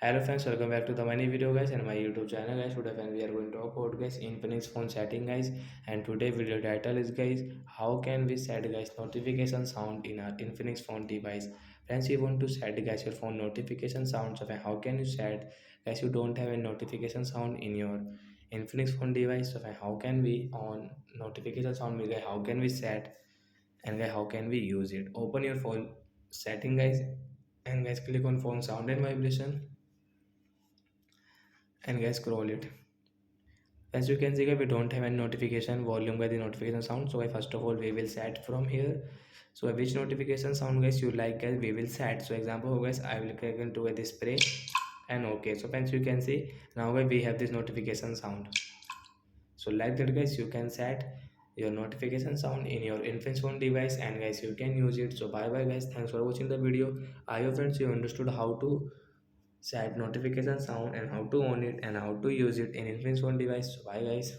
Hello friends, welcome back to the many video guys and my YouTube channel guys. Today friends, we are going to talk about guys infinix phone setting guys, and today video title is guys how can we set guys notification sound in our infinix phone device. Friends, you want to set guys your phone notification sound, so how can you set guys you don't have a notification sound in your infinix phone device. So how can we on notification sound guys, how can we set, and guys how can we use it. Open your phone setting guys, and guys click on phone sound and vibration, and guys scroll it. As you can see guys, we don't have any notification volume by the notification sound. So guys, first of all we will set from here. So which notification sound guys you like guys, we will set. So example guys, I will click into this spray and okay. So friends, you can see now guys we have this notification sound. So like that guys, you can set your notification sound in your Infinix phone device, and guys you can use it. So bye bye guys, thanks for watching the video. I hope friends you understood how to set notification sound and how to on it and how to use it in Infinix phone device. So bye guys.